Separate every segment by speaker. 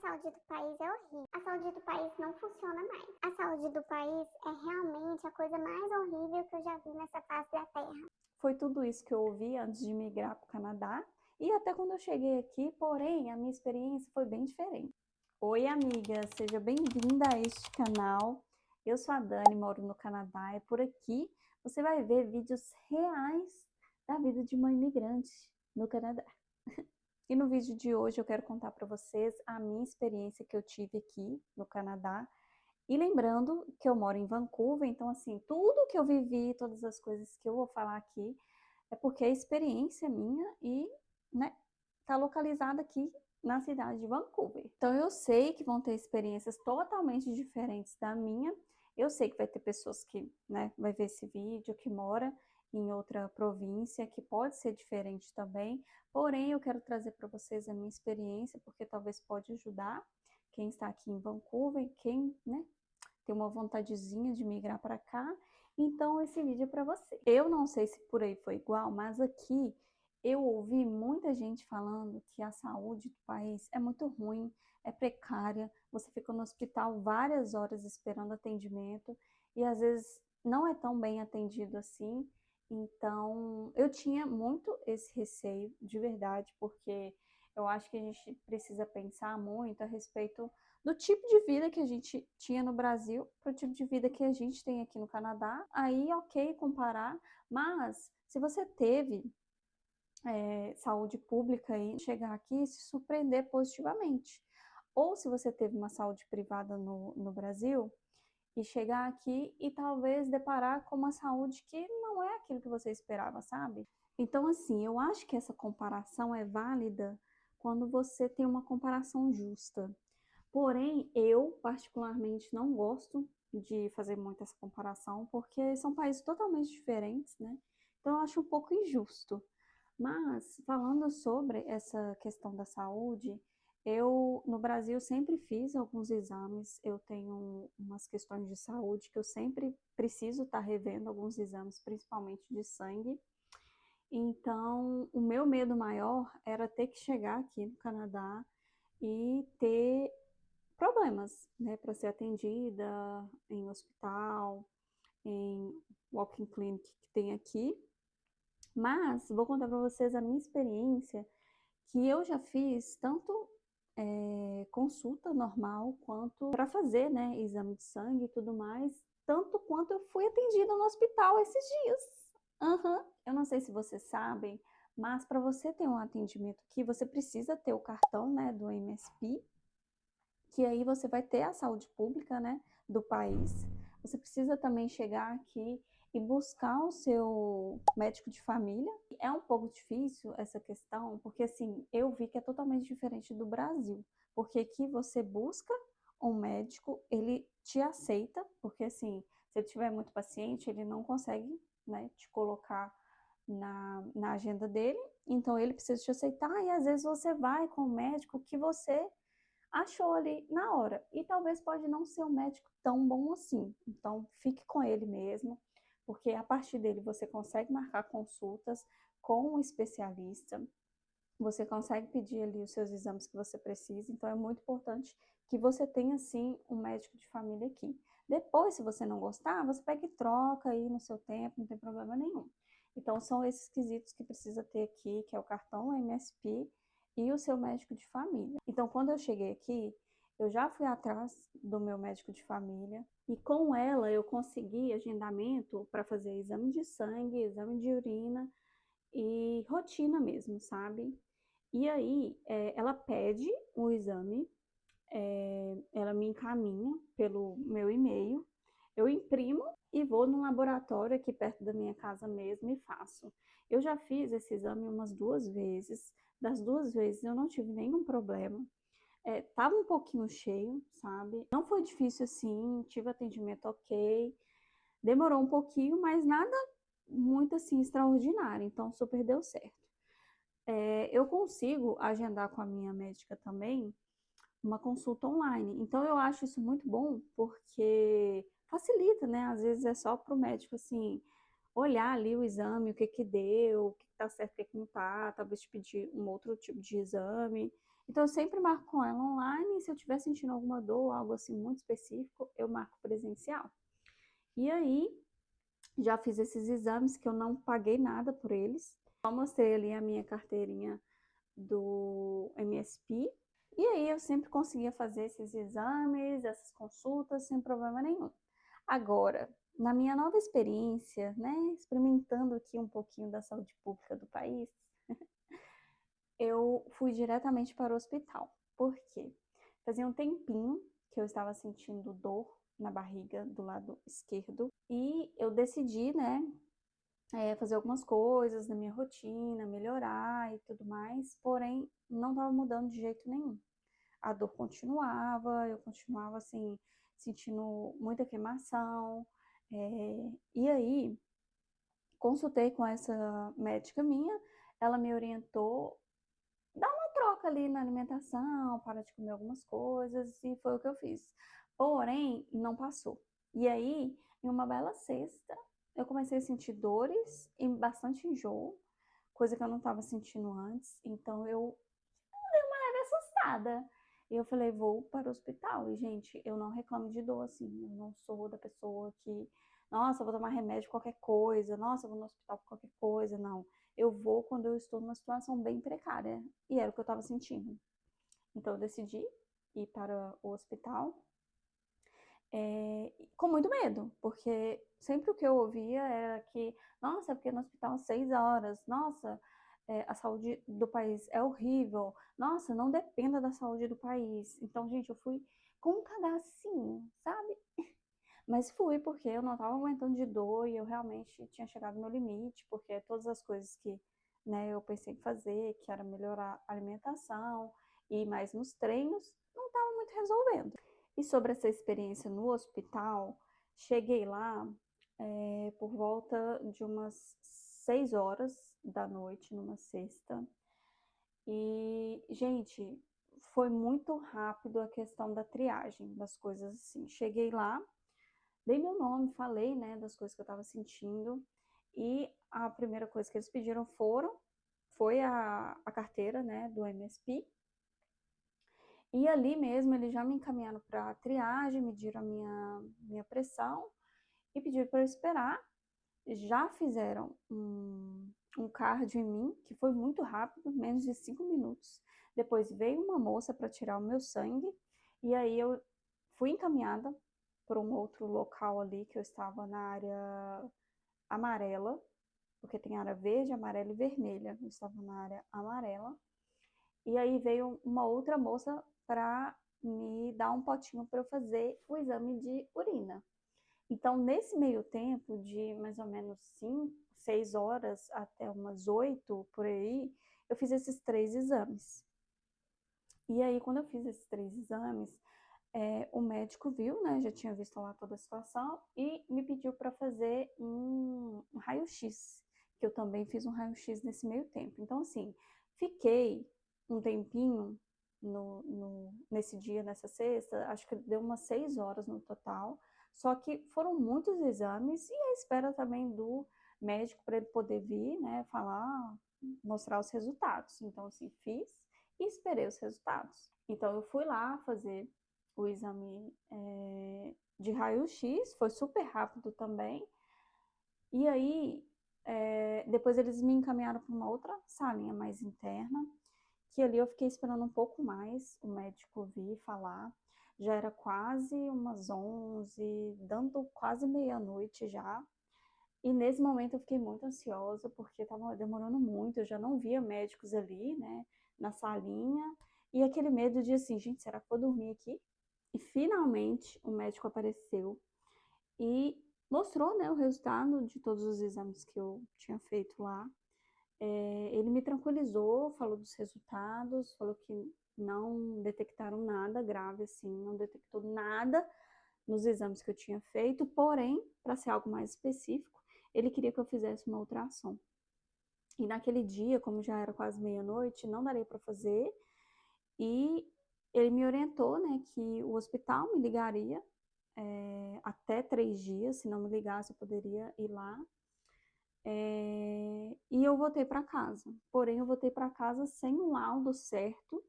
Speaker 1: saúde do país é horrível. A saúde do país não funciona mais. A saúde do país é realmente a coisa mais horrível que eu já vi nessa face da Terra.
Speaker 2: Foi tudo isso que eu ouvi antes de migrar para o Canadá e até quando eu cheguei aqui, porém, a minha experiência foi bem diferente. Oi, amiga, seja bem-vinda a este canal. Eu sou a Dani, moro no Canadá e por aqui você vai ver vídeos reais da vida de uma imigrante no Canadá. E no vídeo de hoje eu quero contar para vocês a minha experiência que eu tive aqui no Canadá. E lembrando que eu moro em Vancouver, então assim, tudo que eu vivi, todas as coisas que eu vou falar aqui, é porque a experiência é minha e, né, tá localizada aqui na cidade de Vancouver. Então eu sei que vão ter experiências totalmente diferentes da minha. Eu sei que vai ter pessoas que, né, vai ver esse vídeo, que mora em outra província, que pode ser diferente também. Porém, eu quero trazer para vocês a minha experiência, porque talvez pode ajudar quem está aqui em Vancouver, quem, né, tem uma vontadezinha de migrar para cá. Então, esse vídeo é para você. Eu não sei se por aí foi igual, mas aqui eu ouvi muita gente falando que a saúde do país é muito ruim, é precária, você fica no hospital várias horas esperando atendimento e às vezes não é tão bem atendido assim. Então, eu tinha muito esse receio, de verdade, porque eu acho que a gente precisa pensar muito a respeito do tipo de vida que a gente tinha no Brasil para o tipo de vida que a gente tem aqui no Canadá. Aí, ok, comparar, mas se você teve saúde pública e chegar aqui e se surpreender positivamente. Ou se você teve uma saúde privada no Brasil e chegar aqui e talvez deparar com uma saúde que não é aquilo que você esperava, sabe? Então, assim, eu acho que essa comparação é válida quando você tem uma comparação justa. Porém, eu particularmente não gosto de fazer muito essa comparação, porque são países totalmente diferentes, né? Então, eu acho um pouco injusto. Mas, falando sobre essa questão da saúde, eu no Brasil sempre fiz alguns exames, eu tenho umas questões de saúde que eu sempre preciso estar revendo alguns exames, principalmente de sangue. Então, o meu medo maior era ter que chegar aqui no Canadá e ter problemas, né, para ser atendida em hospital, em walk-in clinic que tem aqui. Mas vou contar para vocês a minha experiência, que eu já fiz tanto consulta normal quanto para fazer, né, exame de sangue e tudo mais, tanto quanto eu fui atendida no hospital esses dias. Uhum. Eu não sei se vocês sabem, mas para você ter um atendimento aqui, você precisa ter o cartão, né, do MSP, que aí você vai ter a saúde pública, né, do país. Você precisa também chegar aqui e buscar o seu médico de família. É um pouco difícil essa questão, porque assim, eu vi que é totalmente diferente do Brasil, porque aqui você busca um médico, ele te aceita, porque assim, se ele tiver muito paciente, ele não consegue, né, te colocar na agenda dele, então ele precisa te aceitar e às vezes você vai com o médico que você achou ali na hora. E talvez pode não ser um médico tão bom assim. Então, fique com ele mesmo, porque a partir dele você consegue marcar consultas com um especialista, você consegue pedir ali os seus exames que você precisa. Então, é muito importante que você tenha, sim, um médico de família aqui. Depois, se você não gostar, você pega e troca aí no seu tempo, não tem problema nenhum. Então, são esses quesitos que precisa ter aqui, que é o cartão MSP e o seu médico de família. Então, quando eu cheguei aqui, eu já fui atrás do meu médico de família e com ela eu consegui agendamento para fazer exame de sangue, exame de urina e rotina mesmo, sabe? E aí, ela pede o exame, ela me encaminha pelo meu e-mail, eu imprimo e vou no laboratório aqui perto da minha casa mesmo e faço. Eu já fiz esse exame umas 2 vezes, das 2 vezes eu não tive nenhum problema. Tava um pouquinho cheio, sabe? Não foi difícil assim, tive atendimento ok. Demorou um pouquinho, mas nada muito assim extraordinário, então super deu certo. Eu consigo agendar com a minha médica também uma consulta online. Então eu acho isso muito bom porque facilita, né? Às vezes é só para o médico assim olhar ali o exame, o que que deu, o que que tá certo, o que que não tá, talvez te pedir um outro tipo de exame. Então eu sempre marco com ela online, se eu estiver sentindo alguma dor, algo assim muito específico, eu marco presencial. E aí, já fiz esses exames que eu não paguei nada por eles. Só mostrei ali a minha carteirinha do MSP. E aí eu sempre conseguia fazer esses exames, essas consultas sem problema nenhum. Agora, na minha nova experiência, né, experimentando aqui um pouquinho da saúde pública do país, eu fui diretamente para o hospital. Por quê? Fazia um tempinho que eu estava sentindo dor na barriga do lado esquerdo e eu decidi, né, fazer algumas coisas na minha rotina, melhorar e tudo mais, porém não estava mudando de jeito nenhum. A dor continuava, eu continuava assim, sentindo muita queimação, e aí consultei com essa médica minha, ela me orientou, dá uma troca ali na alimentação, para de comer algumas coisas, e foi o que eu fiz. Porém, não passou. E aí, em uma bela sexta, eu comecei a sentir dores e bastante enjoo, coisa que eu não estava sentindo antes, então eu dei uma leve assustada. E eu falei, vou para o hospital. E, gente, eu não reclamo de dor, assim. Eu não sou da pessoa que, nossa, eu vou tomar remédio qualquer coisa, nossa, eu vou no hospital por qualquer coisa. Não. Eu vou quando eu estou numa situação bem precária. E era o que eu estava sentindo. Então, eu decidi ir para o hospital com muito medo, porque sempre o que eu ouvia era que, nossa, é porque no hospital 6 horas, nossa, a saúde do país é horrível, nossa, não dependa da saúde do país. Então, gente, eu fui com um cagacinho, sabe? Mas fui porque eu não estava aguentando de dor e eu realmente tinha chegado no meu limite, porque todas as coisas que, né, eu pensei em fazer, que era melhorar a alimentação e mais nos treinos, não estava muito resolvendo. E sobre essa experiência no hospital, cheguei lá por volta de umas 6 horas da noite, numa sexta. E, gente, foi muito rápido a questão da triagem das coisas assim. Cheguei lá, dei meu nome, falei, né, das coisas que eu estava sentindo. E a primeira coisa que eles pediram foi a carteira, né, do MSP. E ali mesmo eles já me encaminharam para a triagem, mediram a minha pressão e pediram para eu esperar. Já fizeram um cardio em mim, que foi muito rápido, menos de 5 minutos. Depois veio uma moça para tirar o meu sangue, e aí eu fui encaminhada para um outro local ali, que eu estava na área amarela, porque tem área verde, amarela e vermelha. Eu estava na área amarela. E aí veio uma outra moça para me dar um potinho para eu fazer o exame de urina. Então, nesse meio tempo, de mais ou menos 5, 6 horas até umas 8 por aí, eu fiz esses 3 exames. E aí, quando eu fiz esses 3 exames, o médico viu, né, já tinha visto lá toda a situação e me pediu para fazer um raio-x, que eu também fiz um raio-x nesse meio tempo. Então, assim, fiquei um tempinho nesse dia, nessa sexta, acho que deu umas 6 horas no total, só que foram muitos exames e a espera também do médico para ele poder vir, né, falar, mostrar os resultados. Então, assim, fiz e esperei os resultados. Então, eu fui lá fazer o exame de raio-x, foi super rápido também. E aí, depois eles me encaminharam para uma outra salinha mais interna, que ali eu fiquei esperando um pouco mais o médico vir falar. Já era quase umas 11, dando quase meia-noite já. E nesse momento eu fiquei muito ansiosa, porque estava demorando muito, eu já não via médicos ali, né, na salinha. E aquele medo de assim, gente, será que eu vou dormir aqui? E finalmente o médico apareceu e mostrou, né, o resultado de todos os exames que eu tinha feito lá. Ele me tranquilizou, falou dos resultados, falou que não detectaram nada grave, assim, não detectou nada nos exames que eu tinha feito, porém, para ser algo mais específico, ele queria que eu fizesse uma ultrassom. E naquele dia, como já era quase meia-noite, não daria para fazer, e ele me orientou, né, que o hospital me ligaria até 3 dias, se não me ligasse eu poderia ir lá. E eu voltei para casa. Porém, eu voltei para casa sem o laudo certo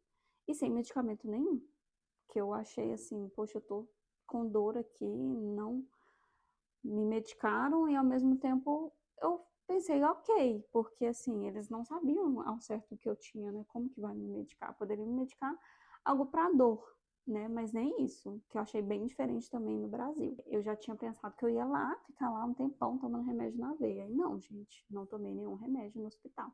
Speaker 2: e sem medicamento nenhum. que eu achei assim, poxa, eu tô com dor aqui, não me medicaram e ao mesmo tempo eu pensei, ok, porque assim, eles não sabiam ao certo o que eu tinha, né? Como que vai me medicar? Poderia me medicar algo para dor, né? Mas nem isso, que eu achei bem diferente também no Brasil. Eu já tinha pensado que eu ia lá, ficar lá um tempão tomando remédio na veia. E não, gente, não tomei nenhum remédio no hospital.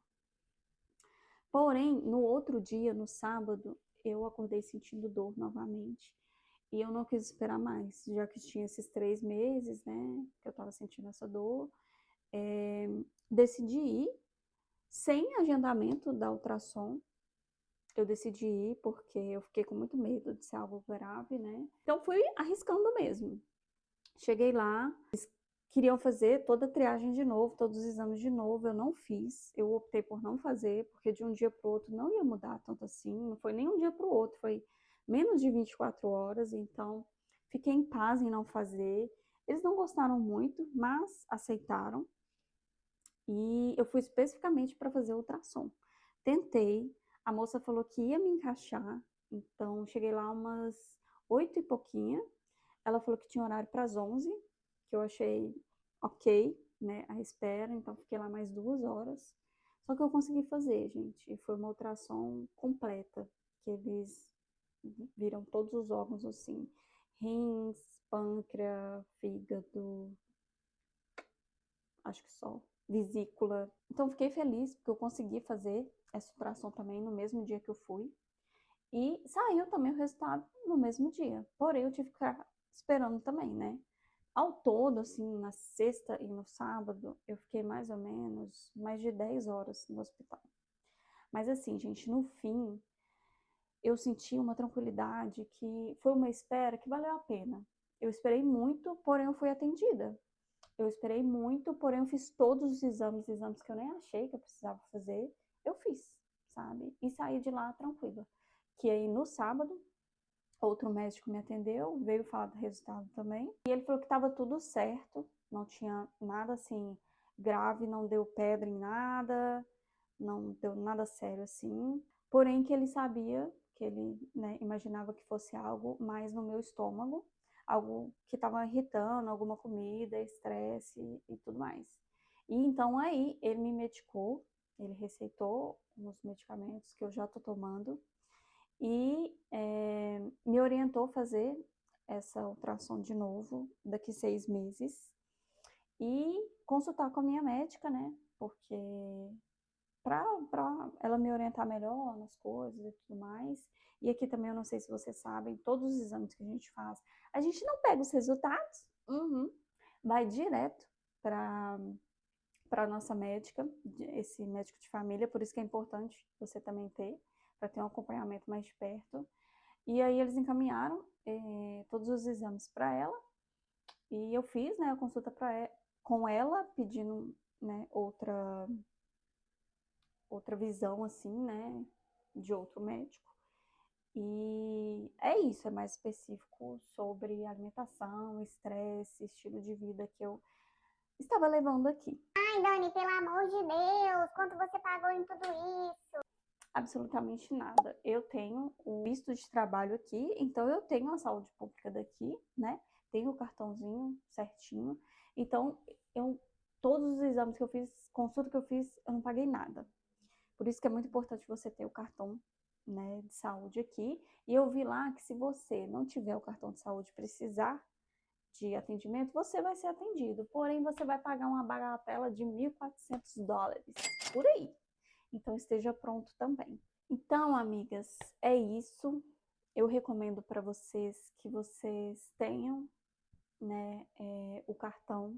Speaker 2: Porém, no outro dia, no sábado, eu acordei sentindo dor novamente. E eu não quis esperar mais, já que tinha esses 3 meses, né, que eu tava sentindo essa dor. É, decidi ir, sem agendamento da ultrassom. Eu decidi ir porque eu fiquei com muito medo de ser algo grave, né? Então fui arriscando mesmo. Cheguei lá, eles queriam fazer toda a triagem de novo, todos os exames de novo, eu não fiz. Eu optei por não fazer, porque de um dia para o outro não ia mudar tanto assim. Não foi nem um dia para o outro, foi menos de 24 horas, então fiquei em paz em não fazer. Eles não gostaram muito, mas aceitaram. E eu fui especificamente para fazer ultrassom. Tentei, a moça falou que ia me encaixar, então cheguei lá umas 8 e pouquinho. Ela falou que tinha horário para as 11, que eu achei ok, né, a espera, então fiquei lá mais 2 horas. Só que eu consegui fazer, gente, e foi uma ultrassom completa, que eles viram todos os órgãos assim, rins, pâncreas, fígado, acho que só, vesícula. Então fiquei feliz porque eu consegui fazer essa ultrassom também no mesmo dia que eu fui. E saiu também o resultado no mesmo dia. Porém, eu tive que ficar esperando também, né? Ao todo, assim, na sexta e no sábado, eu fiquei mais ou menos mais de 10 horas no hospital. Mas assim, gente, no fim, eu senti uma tranquilidade que foi uma espera que valeu a pena. Eu esperei muito, porém eu fui atendida. Eu esperei muito, porém eu fiz todos os exames que eu nem achei que eu precisava fazer, eu fiz, sabe? E saí de lá tranquila. Que aí no sábado, outro médico me atendeu, veio falar do resultado também. E ele falou que estava tudo certo, não tinha nada assim grave, não deu pedra em nada, não deu nada sério assim. Porém que ele sabia, que ele, né, imaginava que fosse algo mais no meu estômago, algo que estava irritando, alguma comida, estresse e tudo mais. E então aí ele me medicou, ele receitou uns medicamentos que eu já estou tomando e me orientou a fazer essa ultrassom de novo daqui 6 meses e consultar com a minha médica, né? Porque para ela me orientar melhor nas coisas e tudo mais. E aqui também, eu não sei se vocês sabem, todos os exames que a gente faz, a gente não pega os resultados, vai direto para a nossa médica, esse médico de família, por isso que é importante você também ter, para ter um acompanhamento mais de perto. E aí eles encaminharam todos os exames para ela, e eu fiz, né, a consulta com ela, pedindo, né, outra visão, assim, né, de outro médico. E é isso, é mais específico sobre alimentação, estresse, estilo de vida que eu estava levando aqui.
Speaker 1: Ai, Dani, pelo amor de Deus, quanto você pagou em tudo isso?
Speaker 2: Absolutamente nada. Eu tenho o visto de trabalho aqui, então eu tenho a saúde pública daqui, né? Tenho o cartãozinho certinho. Então, todos os exames que eu fiz, consulta que eu fiz, eu não paguei nada. Por isso que é muito importante você ter o cartão, né, de saúde aqui. E eu vi lá que se você não tiver o cartão de saúde e precisar de atendimento, você vai ser atendido. Porém, você vai pagar uma bagatela de $1.400 por aí. Então, esteja pronto também. Então, amigas, é isso. Eu recomendo para vocês que vocês tenham, né, o cartão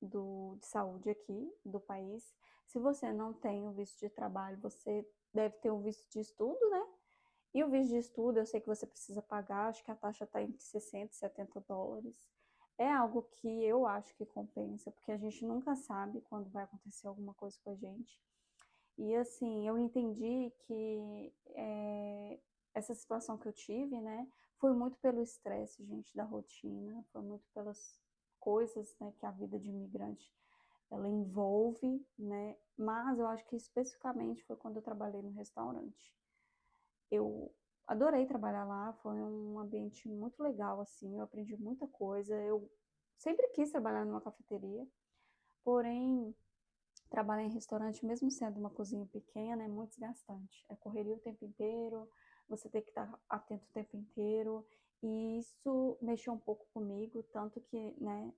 Speaker 2: de saúde aqui do país. Se você não tem o visto de trabalho, você deve ter o visto de estudo, né? E o visto de estudo, eu sei que você precisa pagar, acho que a taxa está entre 60 e $70. É algo que eu acho que compensa, porque a gente nunca sabe quando vai acontecer alguma coisa com a gente. E assim, eu entendi que essa situação que eu tive, né, foi muito pelo estresse, gente, da rotina, foi muito pelas coisas, né, que a vida de imigrante ela envolve, né, mas eu acho que especificamente foi quando eu trabalhei no restaurante. Eu adorei trabalhar lá, foi uma ambiente muito legal, assim, eu aprendi muita coisa. Eu sempre quis trabalhar numa cafeteria, porém, trabalhar em restaurante, mesmo sendo uma cozinha pequena, é muito desgastante. É correria o tempo inteiro, você tem que estar atento o tempo inteiro, e isso mexeu um pouco comigo, tanto que, né,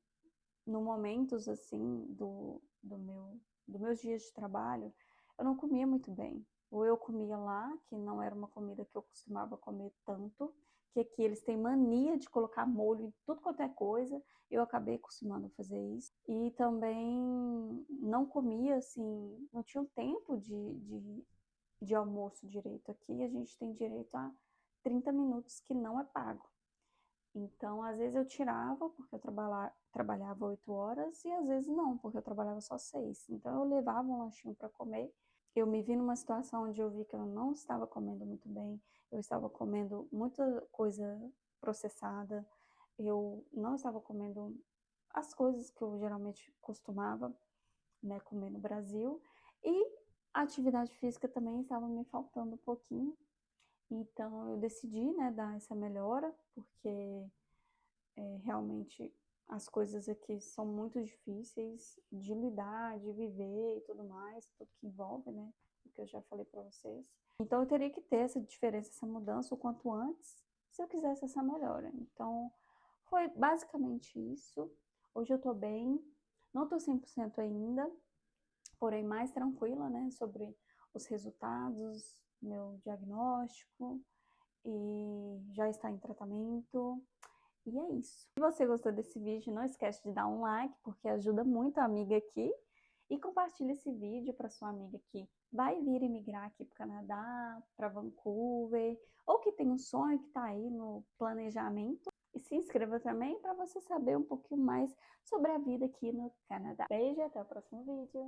Speaker 2: no momentos, assim, dos meus dias de trabalho, eu não comia muito bem. Ou eu comia lá, que não era uma comida que eu costumava comer tanto, que aqui eles têm mania de colocar molho em tudo quanto é coisa, eu acabei acostumando a fazer isso. E também não comia, assim, não tinha um tempo de almoço direito. Aqui a gente tem direito a 30 minutos que não é pago. Então, às vezes eu tirava, porque eu trabalhava 8 horas, e às vezes não, porque eu trabalhava só 6. Então, eu levava um lanchinho para comer. Eu me vi numa situação onde eu vi que eu não estava comendo muito bem, eu estava comendo muita coisa processada, eu não estava comendo as coisas que eu geralmente costumava, né, comer no Brasil, e a atividade física também estava me faltando um pouquinho. Então, eu decidi, né, dar essa melhora, porque realmente as coisas aqui são muito difíceis de lidar, de viver e tudo mais, tudo que envolve, né? O que eu já falei para vocês. Então eu teria que ter essa diferença, essa mudança o quanto antes, se eu quisesse essa melhora. Então foi basicamente isso. Hoje eu tô bem, não tô 100% ainda, porém mais tranquila, né, sobre os resultados, meu diagnóstico, e já está em tratamento. E é isso. Se você gostou desse vídeo, não esquece de dar um like, porque ajuda muito a amiga aqui. E compartilhe esse vídeo para sua amiga que vai vir emigrar aqui para o Canadá, para Vancouver, ou que tem um sonho que está aí no planejamento. E se inscreva também para você saber um pouquinho mais sobre a vida aqui no Canadá. Beijo e até o próximo vídeo.